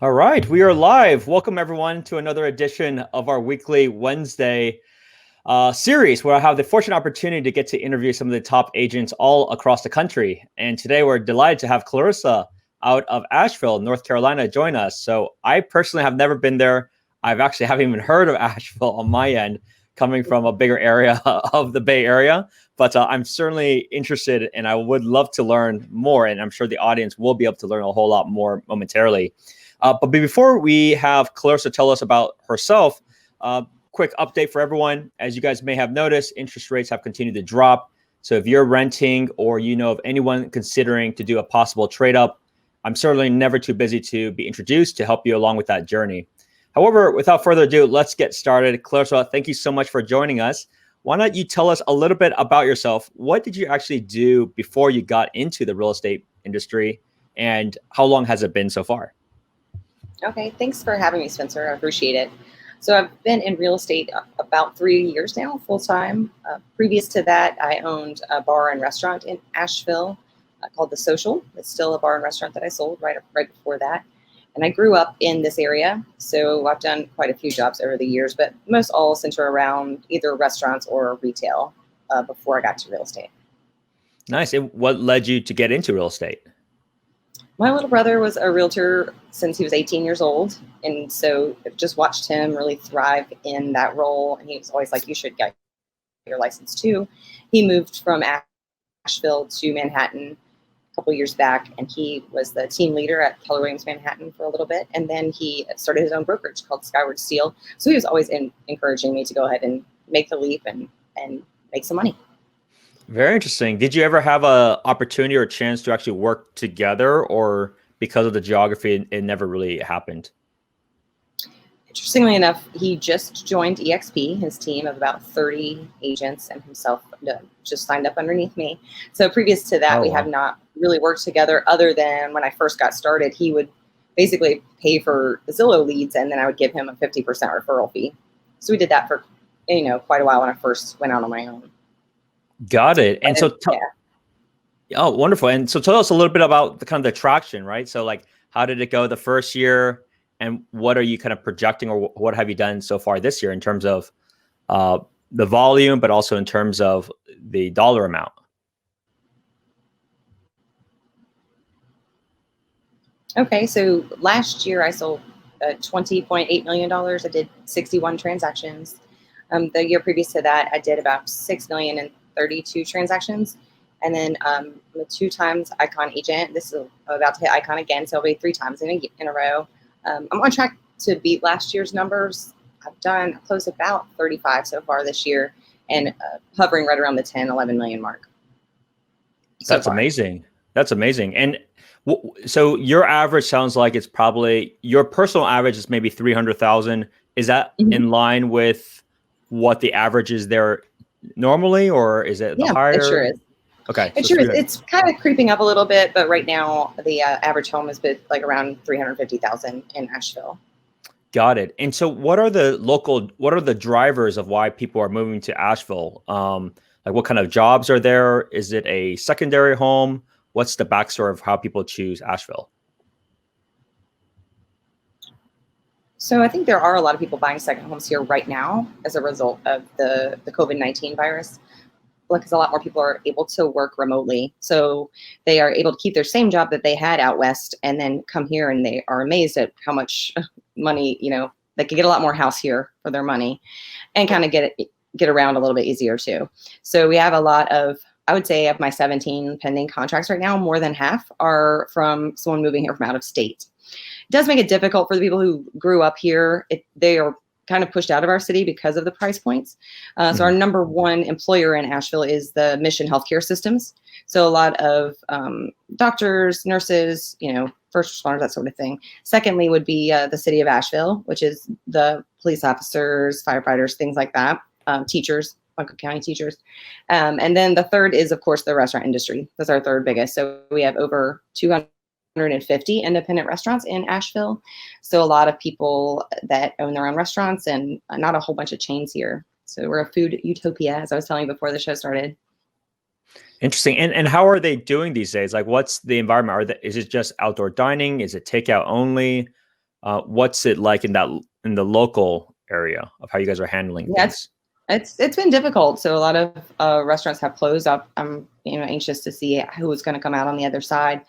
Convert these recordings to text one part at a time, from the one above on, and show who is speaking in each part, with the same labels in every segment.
Speaker 1: All right, we are live. Welcome everyone to another edition of our weekly Wednesday series where I have the fortunate opportunity to get to interview some of the top agents all across the country. And today we're delighted to have Clarissa out of Asheville, North Carolina, join us. So I personally have never been there. I've actually haven't even heard of Asheville on my end, coming from a bigger area of the Bay Area. But I'm certainly interested and I would love to learn more. And I'm sure the audience will be able to learn a whole lot more momentarily. But before we have Clarissa tell us about herself, quick update for everyone. As you guys may have noticed, interest rates have continued to drop. So if you're renting or you know of anyone considering to do a possible trade up, I'm certainly never too busy to be introduced to help you along with that journey. However, without further ado, let's get started. Clarissa, thank you so much for joining us. Why don't you tell us a little bit about yourself? What did you actually do before you got into the real estate industry, and how long has it been so far?
Speaker 2: Okay, thanks for having me, Spencer. I appreciate it. So I've been in real estate about 3 years now, full time. Previous to that, I owned a bar and restaurant in Asheville called The Social. It's still a bar and restaurant that I sold right before that. And I grew up in this area, so I've done quite a few jobs over the years, but most all center around either restaurants or retail before I got to real estate.
Speaker 1: Nice. And what led you to get into real estate?
Speaker 2: My little brother was a realtor since he was 18 years old. And so I've just watched him really thrive in that role. And he was always like, you should get your license too. He moved from Asheville to Manhattan a couple years back, and he was the team leader at Keller Williams Manhattan for a little bit. And then he started his own brokerage called Skyward Steel. So he was always encouraging me to go ahead and make the leap and make some money.
Speaker 1: Very interesting. Did you ever have a opportunity or a chance to actually work together, or because of the geography, it never really happened?
Speaker 2: Interestingly enough, he just joined EXP, his team of about 30 agents, and himself just signed up underneath me. So previous to that, we have not really worked together other than when I first got started, he would basically pay for Zillow leads, and then I would give him a 50% referral fee. So we did that for, quite a while when I first went out on my own.
Speaker 1: Got it. And so, oh, wonderful. And so tell us a little bit about the kind of the traction, right? So like, how did it go the first year, and what are you kind of projecting, or what have you done so far this year in terms of the volume, but also in terms of the dollar amount?
Speaker 2: Okay. So last year I sold $20.8 million. I did 61 transactions. The year previous to that, I did about 6 million in 32 transactions. And then the 2 times Icon agent. This is about to hit Icon again, so it'll be 3 times in a row. I'm on track to beat last year's numbers. I've closed about 35 so far this year, and hovering right around the 10, 11 million mark.
Speaker 1: That's amazing. That's amazing. And so your average sounds like it's probably, your personal average is maybe 300,000. Is that in line with what the average is there normally, or is it higher?
Speaker 2: It sure is.
Speaker 1: Okay.
Speaker 2: It sure is. It's kind of creeping up a little bit, but right now the average home is like around 350,000 in Asheville.
Speaker 1: Got it. And so what are the drivers of why people are moving to Asheville? Like what kind of jobs are there? Is it a secondary home? What's the backstory of how people choose Asheville?
Speaker 2: So I think there are a lot of people buying second homes here right now as a result of the COVID-19 virus, because a lot more people are able to work remotely. So they are able to keep their same job that they had out west and then come here, and they are amazed at how much money, they could get a lot more house here for their money and kind of get around a little bit easier too. So we have a lot of, I would say of my 17 pending contracts right now, more than half are from someone moving here from out of state. It does make it difficult for the people who grew up here. They are kind of pushed out of our city because of the price points. So our number one employer in Asheville is the Mission Healthcare Systems. So a lot of doctors, nurses, first responders, that sort of thing. Secondly would be the city of Asheville, which is the police officers, firefighters, things like that, teachers, Buncombe County teachers. And then the third is, of course, the restaurant industry. That's our third biggest. So we have over 250 independent restaurants in Asheville. So a lot of people that own their own restaurants, and not a whole bunch of chains here. So we're a food utopia, as I was telling you before the show started.
Speaker 1: Interesting. And how are they doing these days? Like, what's the environment? Is it just outdoor dining? Is it takeout only? What's it like in the local area of how you guys are handling
Speaker 2: Yeah,
Speaker 1: things?
Speaker 2: it's been difficult. So a lot of restaurants have closed up. I'm anxious to see who is going to come out on the other side.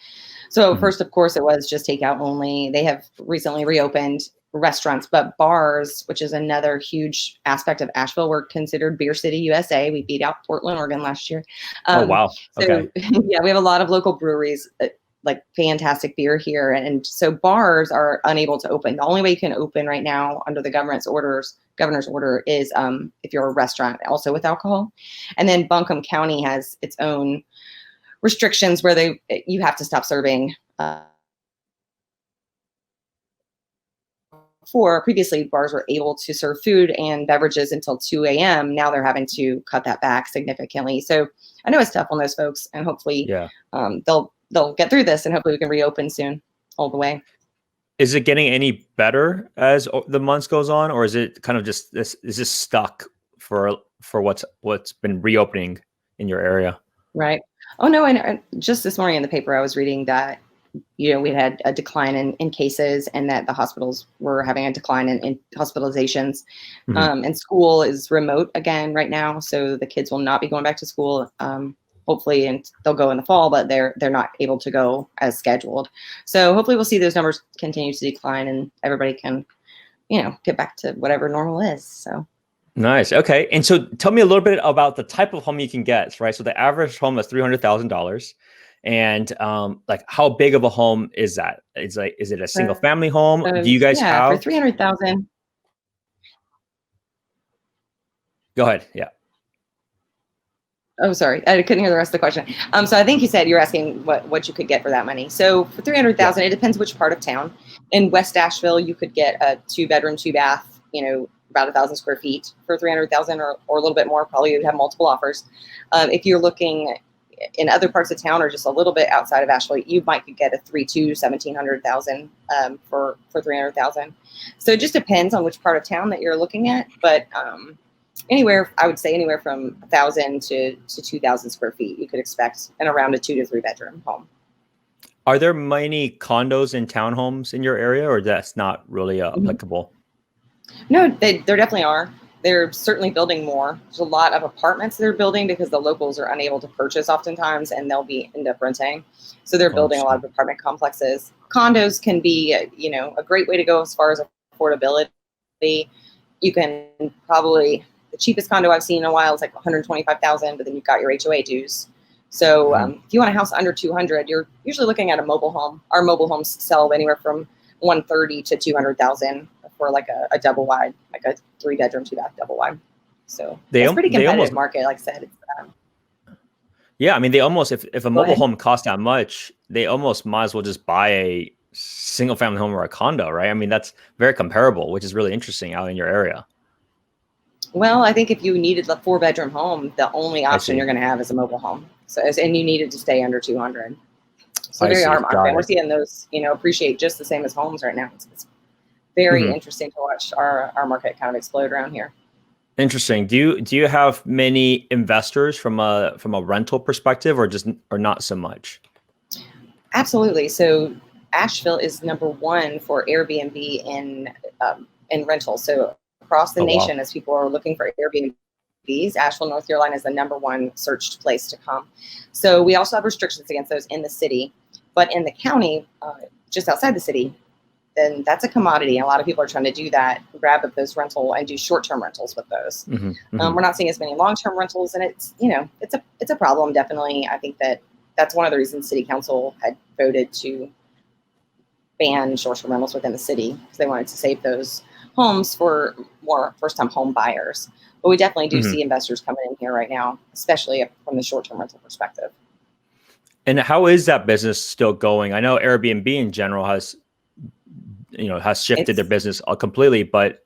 Speaker 2: So
Speaker 1: Mhm.
Speaker 2: first, of course, it was just takeout only. They have recently reopened restaurants, but bars, which is another huge aspect of Asheville. We're considered Beer City, USA. We beat out Portland, Oregon last year.
Speaker 1: Oh,
Speaker 2: Um,
Speaker 1: wow. Okay.
Speaker 2: so yeah, we have a lot of local breweries, like fantastic beer here, and so bars are unable to open. The only way you can open right now under the governor's order is if you're a restaurant, also with alcohol. And then Buncombe County has its own restrictions where you have to stop serving. For previously, bars were able to serve food and beverages until 2 a.m. Now they're having to cut that back significantly. So I know it's tough on those folks, and hopefully
Speaker 1: Yeah.
Speaker 2: they'll get through this, and hopefully we can reopen soon, all the way.
Speaker 1: Is it getting any better as the months goes on, or is it kind of just this? Is this stuck for what's been reopening in your area?
Speaker 2: Right. Oh no, and just this morning in the paper, I was reading that we had a decline in cases, and that the hospitals were having a decline in hospitalizations.
Speaker 1: Mhm.
Speaker 2: And school is remote again right now, so the kids will not be going back to school. Hopefully, and they'll go in the fall, but they're not able to go as scheduled. So hopefully, we'll see those numbers continue to decline, and everybody can, get back to whatever normal is. So.
Speaker 1: Nice. Okay. And so tell me a little bit about the type of home you can get, right? So the average home is $300,000. And like how big of a home is that? Is it a single family home? Do you guys
Speaker 2: Yeah, for
Speaker 1: have?
Speaker 2: 300,000.
Speaker 1: Go ahead. Yeah.
Speaker 2: Oh, sorry, I couldn't hear the rest of the question. So I think you said you're asking what you could get for that money. So for
Speaker 1: Yeah.
Speaker 2: 300,000, it depends which part of town. In West Asheville, you could get a 2-bedroom, 2-bath, about 1,000 square feet for 300,000, or a little bit more. Probably you'd have multiple offers. If you're looking in other parts of town or just a little bit outside of Asheville, you might could get a 3.2, 1,700,000 for 300,000. So it just depends on which part of town that you're looking at, but. I would say anywhere from 1,000 to 2,000 square feet you could expect in around a 2 to 3 bedroom home.
Speaker 1: Are there many condos and townhomes in your area, or that's not really applicable?
Speaker 2: No, there definitely are. They're certainly building more. There's a lot of apartments they're building because the locals are unable to purchase oftentimes, and they'll end up renting. So they're
Speaker 1: Oh,
Speaker 2: building a lot
Speaker 1: interesting.
Speaker 2: of apartment complexes. Condos can be, a great way to go as far as affordability. You can probably, the cheapest condo I've seen in a while is like 125,000, but then you've got your HOA dues. So
Speaker 1: Mhm.
Speaker 2: if you want a house under 200, you're usually looking at a mobile home. Our mobile homes sell anywhere from 130 to 200,000 for like a double wide, like a 3-bedroom, 2-bath double wide. So
Speaker 1: They
Speaker 2: it's pretty
Speaker 1: they almost
Speaker 2: competitive market. Like I said, it's,
Speaker 1: Yeah, I mean, they almost if a
Speaker 2: go
Speaker 1: mobile
Speaker 2: ahead.
Speaker 1: home costs that much, they almost might as well just buy a single family home or a condo, right? I mean, that's very comparable, which is really interesting out in your area.
Speaker 2: Well, I think if you needed a 4-bedroom home, the only
Speaker 1: I
Speaker 2: option
Speaker 1: see.
Speaker 2: you're going to have is a mobile home. So, and you needed to stay under 200. So
Speaker 1: I
Speaker 2: very
Speaker 1: see.
Speaker 2: hard market.
Speaker 1: Got
Speaker 2: And we're
Speaker 1: it.
Speaker 2: seeing those, appreciate just the same as homes right now. It's very
Speaker 1: Mhm.
Speaker 2: interesting to watch our market kind of explode around here.
Speaker 1: Interesting. Do you have many investors from a rental perspective, or not so much?
Speaker 2: Absolutely. So Asheville is number one for Airbnb in rentals. So across the
Speaker 1: Oh, wow.
Speaker 2: nation, as people are looking for Airbnbs, Asheville, North Carolina is the number one searched place to come. So we also have restrictions against those in the city, but in the county, just outside the city, then that's a commodity. A lot of people are trying to do that, grab up those rental and do short-term rentals with those.
Speaker 1: Hmm. Hmm.
Speaker 2: We're not seeing as many long-term rentals, and it's a problem. Definitely, I think that's one of the reasons City Council had voted to ban short-term rentals within the city, because they wanted to save those homes for more first-time home buyers. But we definitely do
Speaker 1: Hmm.
Speaker 2: see investors coming in here right now, especially from the short-term rental perspective.
Speaker 1: And how is that business still going? I know Airbnb in general has shifted their
Speaker 2: It's
Speaker 1: business completely, but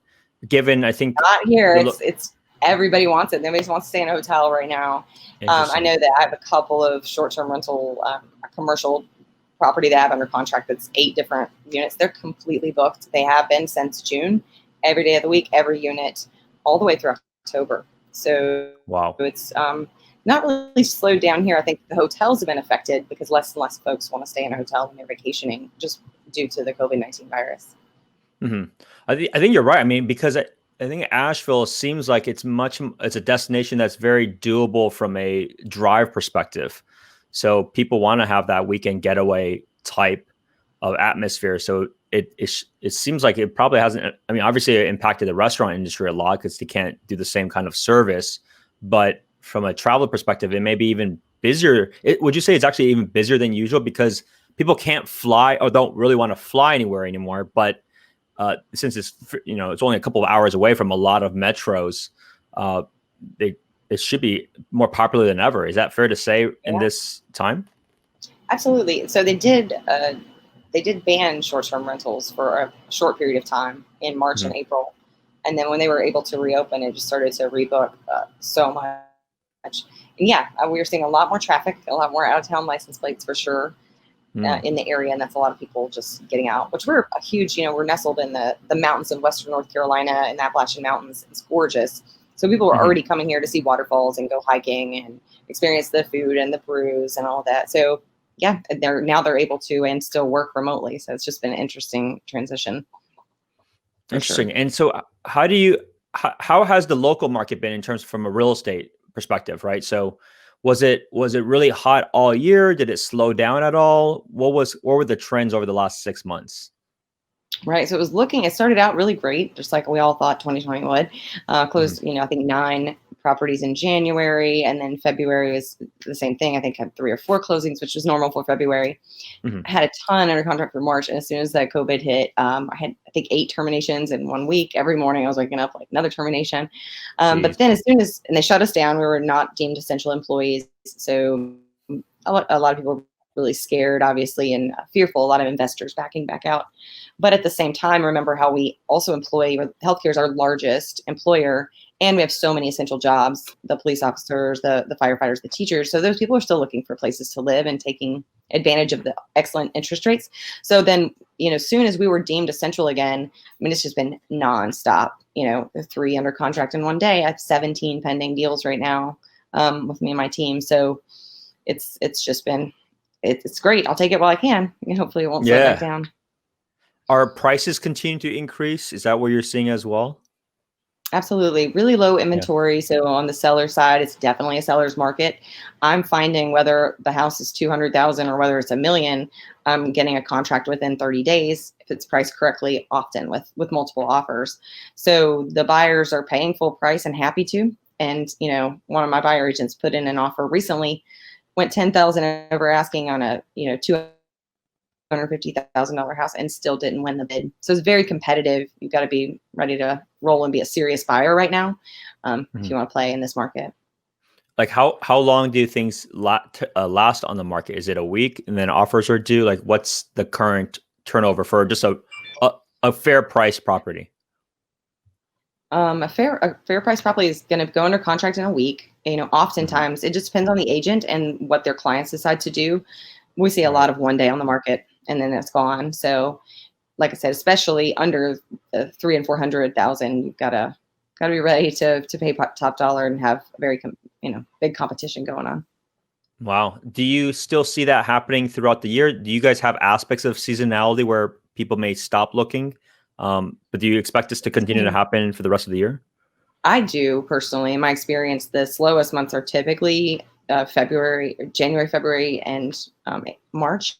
Speaker 1: given I think
Speaker 2: not here.
Speaker 1: the
Speaker 2: It's everybody wants it. Nobody wants to stay in a hotel right now. I
Speaker 1: interesting.
Speaker 2: know that I have a couple of short-term rental commercial property that I have under contract that's 8 different units. They're completely booked. They have been since June, every day of the week, every unit, all the way through October. So
Speaker 1: Wow.
Speaker 2: it's not really slowed down here. I think the hotels have been affected because less and less folks want to stay in a hotel when they're vacationing, just due to the COVID-19 virus.
Speaker 1: Hmm. I think you're right. I mean, because I think Asheville seems like it's a destination that's very doable from a drive perspective. So people want to have that weekend getaway type of atmosphere. So it seems like it probably hasn't. I mean, obviously it impacted the restaurant industry a lot because they can't do the same kind of service. But from a travel perspective, it may be even busier. Would you say it's actually even busier than usual because people can't fly or don't really want to fly anywhere anymore? But since it's only a couple of hours away from a lot of metros, uh, they it should be more popular than ever. Is that fair to say in
Speaker 2: Yeah,
Speaker 1: this time?
Speaker 2: absolutely. So they did ban short-term rentals for a short period of time in March
Speaker 1: Hmm.
Speaker 2: and April, and then when they were able to reopen, it just started to rebook so much. And yeah, we were seeing a lot more traffic, a lot more out-of-town license plates for sure
Speaker 1: Mm.
Speaker 2: in the area, and that's a lot of people just getting out. Which we're a huge, we're nestled in the mountains of Western North Carolina and the Appalachian Mountains. It's gorgeous. So people are
Speaker 1: Hmm.
Speaker 2: already coming here to see waterfalls and go hiking and experience the food and the brews and all that. So yeah, they're able to and still work remotely. So it's just been an interesting transition for
Speaker 1: Interesting.
Speaker 2: sure.
Speaker 1: And so, how has the local market been in terms from a real estate perspective, right? So, was it really hot all year? Did it slow down at all? What were the trends over the last 6 months?
Speaker 2: Right. So it started out really great, just like we all thought 2020 would.
Speaker 1: Hmm.
Speaker 2: Closed, I think 9 properties in January, and then February was the same thing. I think had 3 or 4 closings, which was normal for February.
Speaker 1: Hmm.
Speaker 2: I had a ton under contract for March, and as soon as that COVID hit, I had I think 8 terminations in one week. Every morning I was waking up like another termination. But
Speaker 1: Jeez.
Speaker 2: then as soon as and they shut us down, we were not deemed essential employees. So a lot of people were really scared, obviously, and fearful. A lot of investors backing back out. But at the same time, remember how we also employ healthcare is our largest employer, and we have so many essential jobs: the police officers, the firefighters, the teachers. So those people are still looking for places to live and taking advantage of the excellent interest rates. So then, as soon as we were deemed essential again, I mean, it's just been nonstop. 3 under contract in one day. I have 17 pending deals right now with me and my team. So it's just been it's great. I'll take it while I can. And hopefully, it won't slow back
Speaker 1: Yeah.
Speaker 2: down.
Speaker 1: Are prices continue to increase? Is that what you're seeing as well?
Speaker 2: Absolutely. Really low
Speaker 1: Yeah.
Speaker 2: inventory. So on the seller side, it's definitely a seller's market. I'm finding whether the house is 200,000 or whether it's a million, I'm getting a contract within 30 days if it's priced correctly, often with multiple offers. So the buyers are paying full price and happy to. And, one of my buyer agents put in an offer recently, went 10,000 over asking on a, $250,000 house and still didn't win the bid. So it's very competitive. You've got to be ready to roll and be a serious buyer right now if
Speaker 1: Mhm.
Speaker 2: you want to play in this market.
Speaker 1: Like how long do things last on the market? Is it a week and then offers are due? Like what's the current turnover for just a, a fair price property?
Speaker 2: A fair price probably is going to go under contract in a week.
Speaker 1: Mhm.
Speaker 2: Oftentimes it just depends on the agent and what their clients decide to do. We see a
Speaker 1: Right.
Speaker 2: lot of one day on the market and then it's gone. So, like I said, especially under the 300,000 and 400,000, you've got to be ready to pay top dollar and have a very big competition going on.
Speaker 1: Wow. Do you still see that happening throughout the year? Do you guys have aspects of seasonality where people may stop looking? But do you expect this to continue to happen for the rest of the year?
Speaker 2: I do personally, in my experience, the slowest months are typically January, February, and March.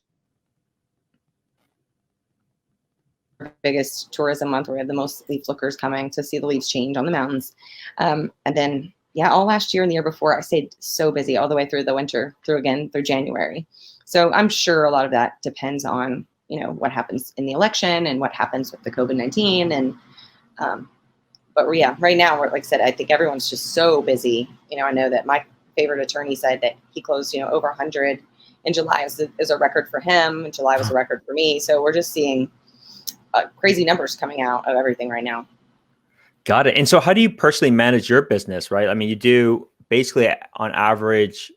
Speaker 2: Biggest tourism month where we have the most leaf lookers coming to see the leaves change on the mountains. And then, yeah, all last year and the year before, I stayed so busy all the way through the winter, through January. So I'm sure a lot of that depends on what happens in the election and what happens with the COVID-19 and um, but yeah, right now, like I said, I think everyone's just so busy. I know that my favorite attorney said that he closed, over 100 in July is a record for him. And July was a record for me. So we're just seeing crazy numbers coming out of everything right now.
Speaker 1: Got it. And so how do you personally manage your business, right? I mean, you do basically on average,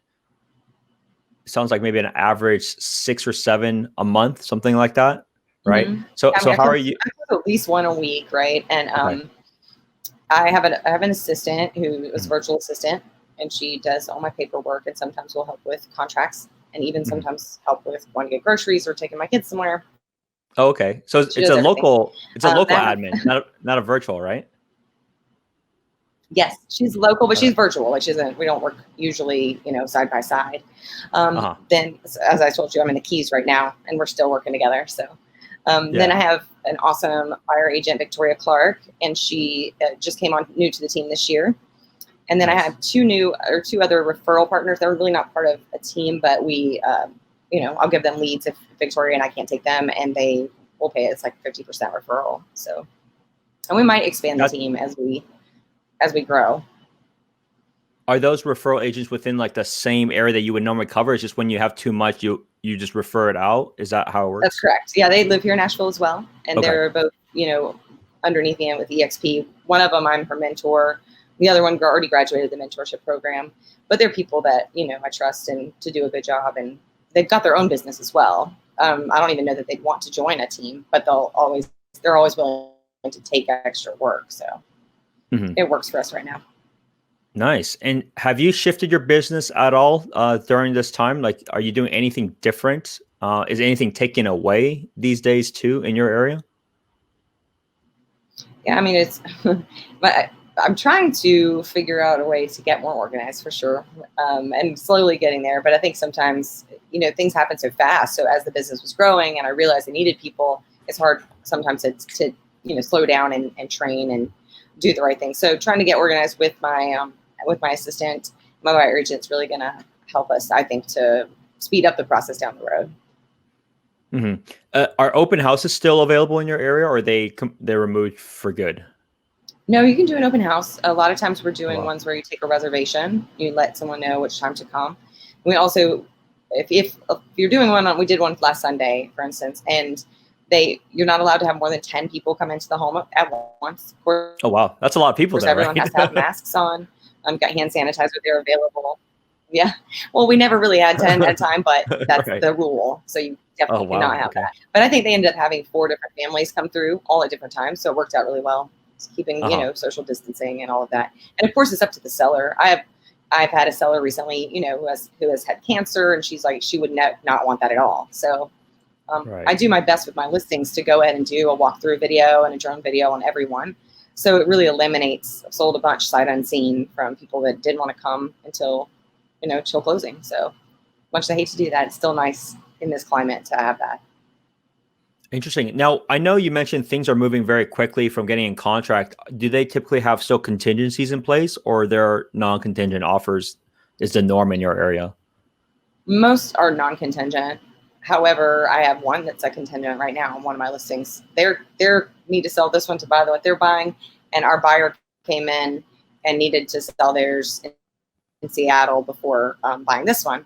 Speaker 1: sounds like maybe an average 6 or 7 a month, something like that, right?
Speaker 2: Mm-hmm.
Speaker 1: So
Speaker 2: I mean,
Speaker 1: so how are you?
Speaker 2: I close at least one a week, right? And
Speaker 1: Okay.
Speaker 2: I have an assistant who is a
Speaker 1: Mhm.
Speaker 2: virtual assistant, and she does all my paperwork and sometimes will help with contracts and even
Speaker 1: Mhm.
Speaker 2: sometimes help with going to get groceries or taking my kids somewhere.
Speaker 1: Oh, okay. So
Speaker 2: She does everything.
Speaker 1: it's a local
Speaker 2: That
Speaker 1: admin, not a virtual, right?
Speaker 2: Yes, she's local, but
Speaker 1: Okay.
Speaker 2: she's virtual. Like, she doesn't. We don't work usually, side by side.
Speaker 1: Uh-huh.
Speaker 2: Then, as I told you, I'm in the Keys right now, and we're still working together. So, then I
Speaker 1: Yeah.
Speaker 2: have an awesome buyer agent, Victoria Clark, and she just came on new to the team this year. And then I
Speaker 1: Nice.
Speaker 2: have two other referral partners. They're really not part of a team, but I'll give them leads if Victoria and I can't take them, and they will pay us like 50% referral. So, and we might expand the
Speaker 1: That
Speaker 2: team as we grow.
Speaker 1: Are those referral agents within like the same area that you would normally cover? It's just when you have too much, you just refer it out. Is that how it
Speaker 2: That's
Speaker 1: works?
Speaker 2: correct. Yeah, they live here in Asheville as well, and
Speaker 1: Okay.
Speaker 2: they're both, underneath me with EXP. One of them, I'm her mentor. The other one already graduated the mentorship program, but they're people that I trust and to do a good job, and they've got their own business as well. I don't even know that they'd want to join a team, but they're always willing to take extra work. So
Speaker 1: Hmm.
Speaker 2: it works for us right now.
Speaker 1: Nice. And have you shifted your business at all during this time? Like, are you doing anything different? Is anything taken away these days too in your area?
Speaker 2: Yeah, I mean, but I'm trying to figure out a way to get more organized for sure, and slowly getting there. But I think sometimes, things happen so fast. So as the business was growing and I realized I needed people, it's hard sometimes to slow down and train and do the right thing. So trying to get organized with my assistant, my buyer agent's really going to help us, I think, to speed up the process down the road.
Speaker 1: Hmm. Are open houses still available in your area, or they're removed for good?
Speaker 2: No, you can do an open house. A lot of times we're
Speaker 1: Oh,
Speaker 2: doing
Speaker 1: wow.
Speaker 2: ones where you take a reservation, you let someone know which time to come. We also, if you're doing we did one last Sunday, for instance, and you're not allowed to have more than 10 people come into the home at once. Of
Speaker 1: Oh, wow. That's a lot of people
Speaker 2: course,
Speaker 1: then,
Speaker 2: everyone
Speaker 1: right?
Speaker 2: has to have masks on. Got hand sanitizer there available. Yeah. Well, we never really had 10 at a time, but that's
Speaker 1: Right.
Speaker 2: the rule. So you
Speaker 1: Oh,
Speaker 2: definitely cannot
Speaker 1: wow.
Speaker 2: have
Speaker 1: Okay.
Speaker 2: that. But I think they ended up having 4 different families come through all at different times. So it worked out really well. Just keeping,
Speaker 1: Uh-huh.
Speaker 2: social distancing and all of that. And of course, it's up to the seller. I've had a seller recently, who has had cancer, and she's like, she would not want that at all. So I
Speaker 1: Right.
Speaker 2: do my best with my listings to go ahead and do a walkthrough video and a drone video on everyone. So it really eliminates sold a bunch sight unseen from people that didn't want to come till closing. So much as I hate to do that, it's still nice in this climate to have that.
Speaker 1: Interesting. Now, I know you mentioned things are moving very quickly from getting in contract. Do they typically have still contingencies in place, or their non-contingent offers is the norm in your area?
Speaker 2: Most are non-contingent. However, I have one that's a contingent right now on one of my listings. They're need to sell this one to buy what they're buying, and our buyer came in and needed to sell theirs in Seattle before buying this one.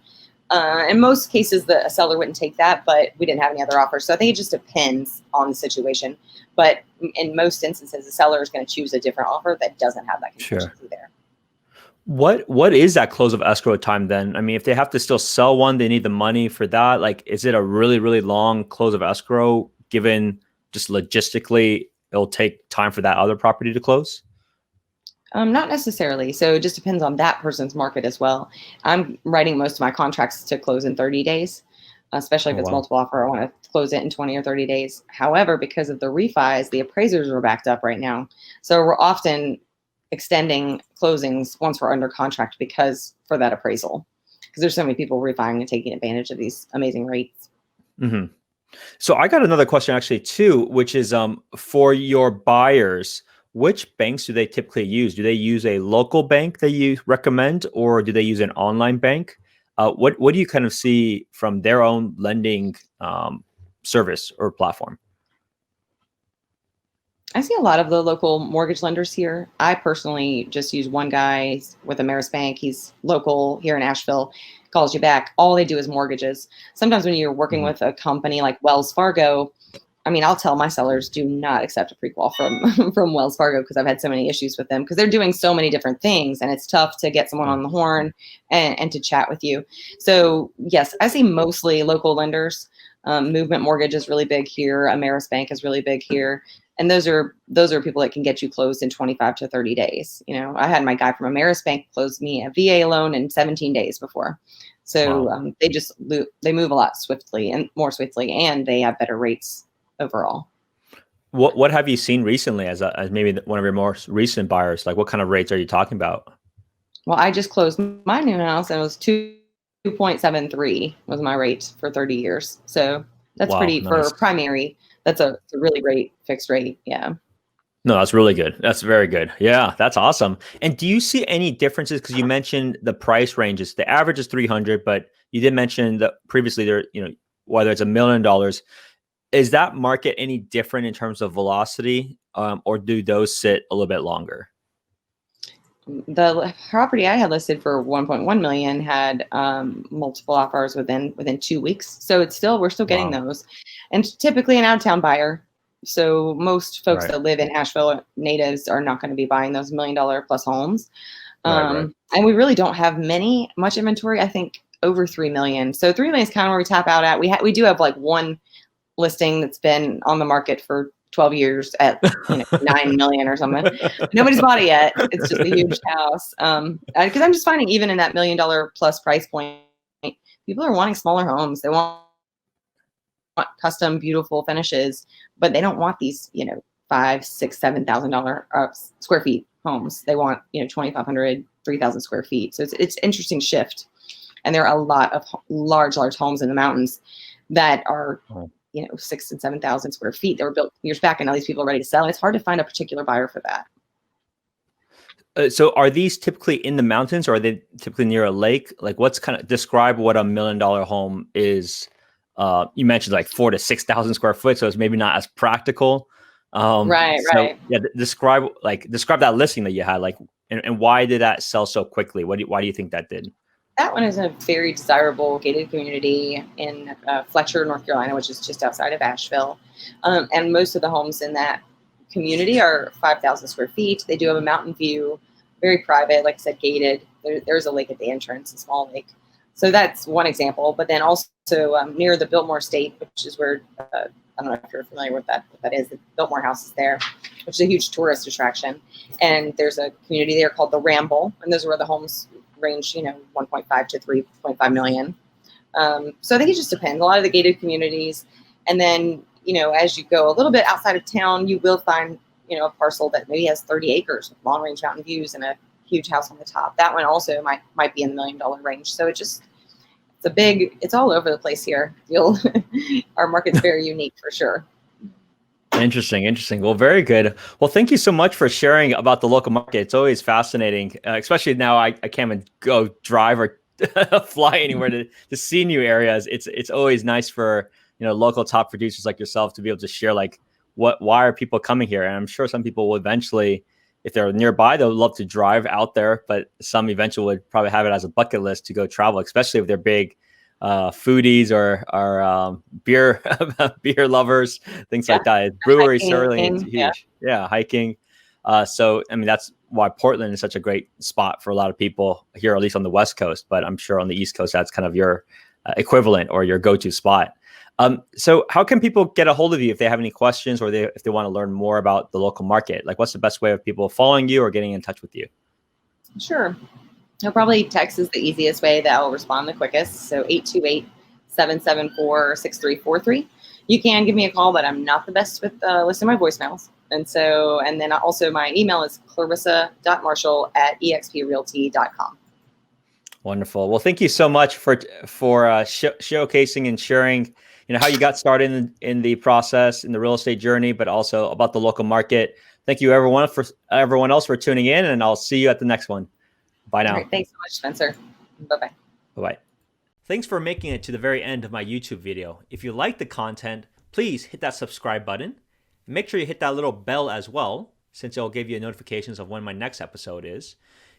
Speaker 2: In most cases, a seller wouldn't take that, but we didn't have any other offers. So I think it just depends on the situation. But in most instances, the seller is going to choose a different offer that doesn't have that
Speaker 1: Sure.
Speaker 2: contingency there.
Speaker 1: What is that close of escrow time then? I mean, if they have to still sell one, they need the money for that. Like, is it a really, really long close of escrow given just logistically it'll take time for that other property to close?
Speaker 2: Not necessarily. So it just depends on that person's market as well. I'm writing most of my contracts to close in 30 days, especially if
Speaker 1: Oh,
Speaker 2: it's
Speaker 1: wow.
Speaker 2: multiple offer. I want to close it in 20 or 30 days. However, because of the refis, the appraisers are backed up right now. So we're often extending closings once we're under contract because for that appraisal. Because there's so many people refining and taking advantage of these amazing rates.
Speaker 1: Hmm. So I got another question actually too, which is for your buyers, which banks do they typically use? Do they use a local bank that you recommend, or do they use an online bank? What do you kind of see from their own lending service or platform?
Speaker 2: I see a lot of the local mortgage lenders here. I personally just use one guy with Ameris Bank. He's local here in Asheville. Calls you back. All they do is mortgages. Sometimes when you're working
Speaker 1: Hmm.
Speaker 2: with a company like Wells Fargo, I mean, I'll tell my sellers do not accept a pre-qual from from Wells Fargo because I've had so many issues with them because they're doing so many different things and it's tough to get someone
Speaker 1: Yeah.
Speaker 2: on the horn and to chat with you. So yes, I see mostly local lenders. Movement Mortgage is really big here. Ameris Bank is really big here, and those are people that can get you closed in 25 to 30 days. I had my guy from Ameris Bank close me a VA loan in 17 days before. So
Speaker 1: Wow.
Speaker 2: they move a lot swiftly and more swiftly, and they have better rates overall.
Speaker 1: What have you seen recently as maybe one of your more recent buyers? Like what kind of rates are you talking about?
Speaker 2: Well, I just closed my new house and it was 2.73 was my rate for 30 years. So that's
Speaker 1: Wow,
Speaker 2: pretty for
Speaker 1: nice.
Speaker 2: primary. That's a really great fixed rate. Yeah.
Speaker 1: No, that's really good. That's very good. Yeah, that's awesome. And do you see any differences? Because you mentioned the price ranges. The average is 300, but you did mention that previously there, whether it's $1 million, is that market any different in terms of velocity, or do those sit a little bit longer?
Speaker 2: The property I had listed for 1.1 million had multiple offers within 2 weeks. So we're still getting
Speaker 1: Wow.
Speaker 2: those, and typically an out of town buyer. So most folks
Speaker 1: Right.
Speaker 2: that live in Asheville natives are not going to be buying those $1 million plus homes.
Speaker 1: Right. Right.
Speaker 2: And we really don't have much inventory. I think over 3 million. So 3 million is kind of where we tap out at. We do have like one listing that's been on the market for 12 years at 9 million or something. Nobody's bought it yet. It's just a huge house. Because I'm just finding even in that $1 million plus price point, people are wanting smaller homes. They want custom, beautiful finishes, but they don't want these, five, six, $7,000 square feet homes. They want 2,500, 3,000 square feet. So it's interesting shift. And there are a lot of large homes in the mountains that are 6,000 and 7,000 square feet that were built years back, and now these people are ready to sell. And it's hard to find a particular buyer for that.
Speaker 1: So are these typically in the mountains, or are they typically near a lake? Like describe what a $1 million home is. You mentioned like 4,000 to 6,000 square foot, so it's maybe not as practical.
Speaker 2: Right.
Speaker 1: Yeah, describe that listing that you had, like, and why did that sell so quickly? Why do you think that did?
Speaker 2: That one is a very desirable gated community in Fletcher, North Carolina, which is just outside of Asheville. And most of the homes in that community are 5,000 square feet. They do have a mountain view, very private, like I said, gated. There's a lake at the entrance, a small lake. So that's one example. But then also near the Biltmore Estate, which is where, I don't know if you're familiar with what that is. The Biltmore House is there, which is a huge tourist attraction. And there's a community there called the Ramble. And those are where the homes range, 1.5 to 3.5 million. So I think it just depends. A lot of the gated communities. And then, as you go a little bit outside of town, you will find, a parcel that maybe has 30 acres with long range mountain views and a huge house on the top. That one also might be in the $1 million range. So it's all over the place here. Our market's very unique for sure.
Speaker 1: Interesting. Well, very good. Well, thank you so much for sharing about the local market. It's always fascinating, especially now I can't even go drive or fly anywhere to see new areas. It's always nice for local top producers like yourself to be able to share like why are people coming here. And I'm sure some people will eventually, if they're nearby, they'll love to drive out there, but some eventually would probably have it as a bucket list to go travel, especially if they're big foodies or beer beer lovers, things like that. Brewery certainly is huge. Yeah, hiking. So I mean that's why Portland is such a great spot for a lot of people here, at least on the West Coast. But I'm sure on the East Coast that's kind of your equivalent or your go-to spot. So how can people get a hold of you if they have any questions or if they want to learn more about the local market? Like, what's the best way of people following you or getting in touch with you?
Speaker 2: Sure. No, probably text is the easiest way that I'll respond the quickest. So 828-774-6343. You can give me a call, but I'm not the best with listening to my voicemails. And then also my email is clarissa.marshall@exprealty.com.
Speaker 1: Wonderful. Well, thank you so much for showcasing and sharing, how you got started in the process, in the real estate journey, but also about the local market. Thank you, everyone else for tuning in, and I'll see you at the next one. Bye now.
Speaker 2: All right, thanks so much, Spencer. Bye-bye.
Speaker 1: Bye-bye. Thanks for making it to the very end of my YouTube video. If you like the content, please hit that subscribe button. Make sure you hit that little bell as well, since it'll give you notifications of when my next episode is.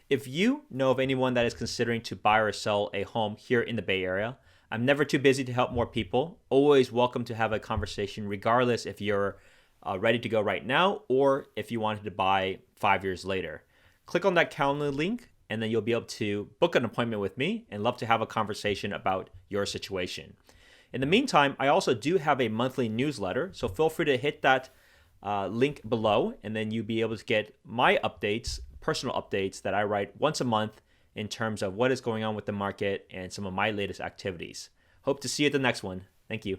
Speaker 1: If you know of anyone that is considering to buy or sell a home here in the Bay Area, I'm never too busy to help more people. Always welcome to have a conversation, regardless if you're ready to go right now or if you wanted to buy 5 years later. Click on that calendar link, and then you'll be able to book an appointment with me and love to have a conversation about your situation. In the meantime, I also do have a monthly newsletter, so feel free to hit that link below, and then you'll be able to get my updates, personal updates that I write once a month in terms of what is going on with the market and some of my latest activities. Hope to see you at the next one. Thank you.